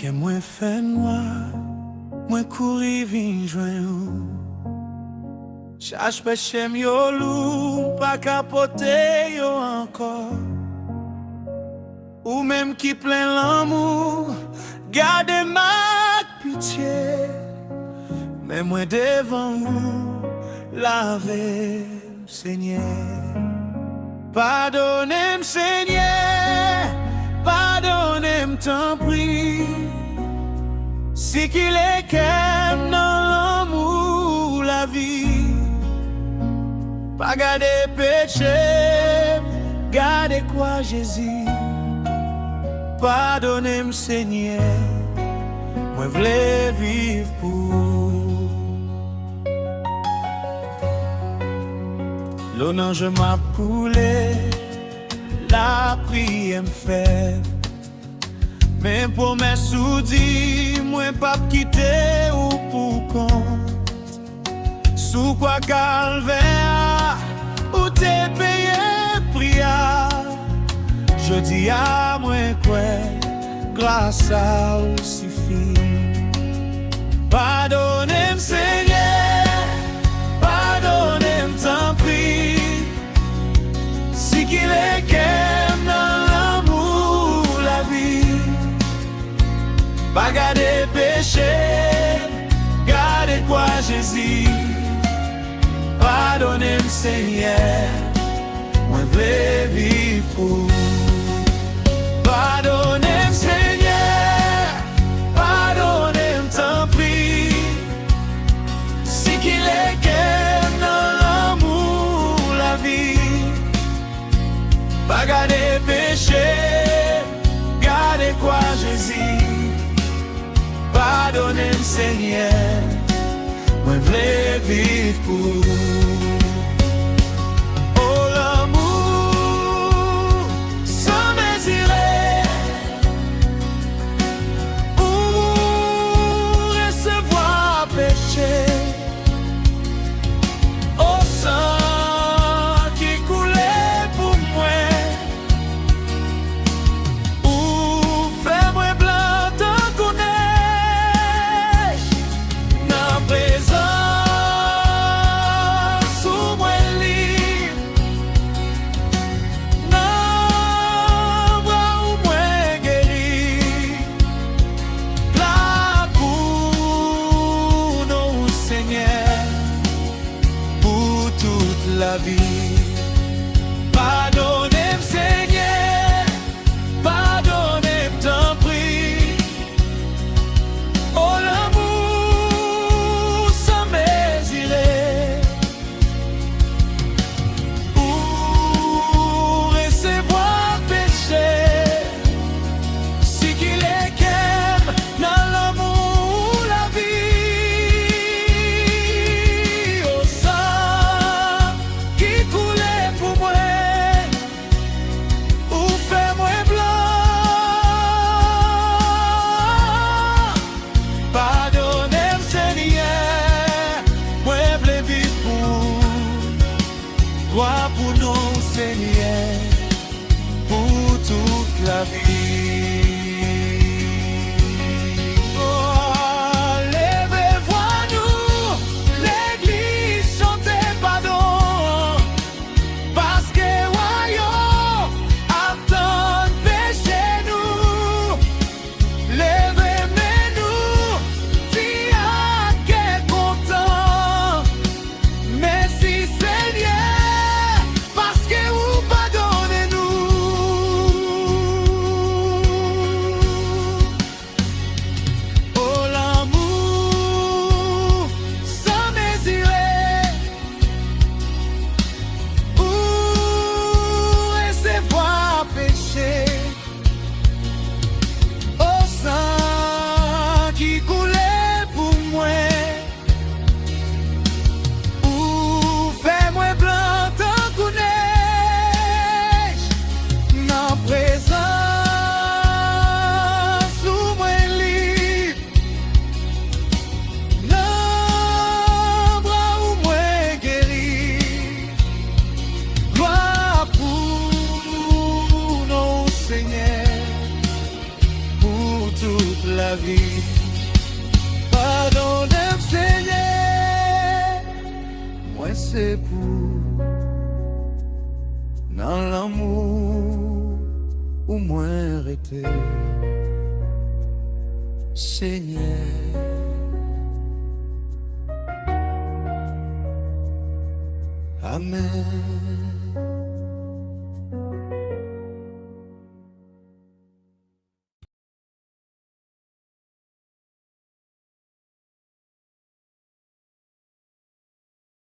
Que moi fait noir, moi courir vin joindre. Chache péché yo loup, pas capoter yo encore. Ou même qui plein l'amour, gardez ma pitié. Mais moi devant vous, lavez Seigneur. Pardonnez-moi Seigneur, pardonnez-moi tant prie. Si qu'il est qu'aime dans l'amour la vie. Pas garder péché, garder quoi Jésus. Pardonnez-moi Seigneur, moi voulais vivre pour. L'honneur je m'a coulé, la prière me fait. Mais pour mes soudis, moi pas quitter ou pour compte. Sous quoi calvaire, ou t'es payé prière. Je dis à moi quoi, grâce à vous suffit. Pardonnez-moi Seigneur, pardonnez-moi tant pis. Si qu'il est qu'aime dans l'amour la vie. Pas garder péché, garder quoi Jésus. Pardonnez-moi Seigneur, moi veux vivre pour. Pardonnez-moi Seigneur, pardonnez-moi tant pis. Si qu'il est qu'aime dans l'amour la vie. Pas garder péché, garder quoi Jésus. Pardonnez-moi Seigneur, moi veux vivre pour. Oh l'amour sans mesurer, ou recevoir péché. Oh sang qui coulait pour moi, ou fais-moi blanc tant qu'on est. Dans présence où moi libre, dans bras où moi guéri. Là pour nous Seigneur, pour toute la vie. Pardonnez-moi Seigneur, pardonnez-moi tant pis. Oh l'amour sans mesurer, ou recevoir péché. Si qu'il est qu'aime dans l'amour la vie. Au sang qui coulait pour moi, ou fait-moi blanc. Pardonnez-moi Seigneur, moi voulais vivre pour. Gloire pour nous Seigneur, pour toute la vie. Oh, levez-vous, l'église chantez pardon. Parce que royaume attend péché nous. Levez-nous, si à qu'est content. Merci Seigneur, parce que vous pardonnez nous. toute la vie. Pardonne-moi, Seigneur, moi c'est pour dans l'amour où moi arrêté. Seigneur, Amen.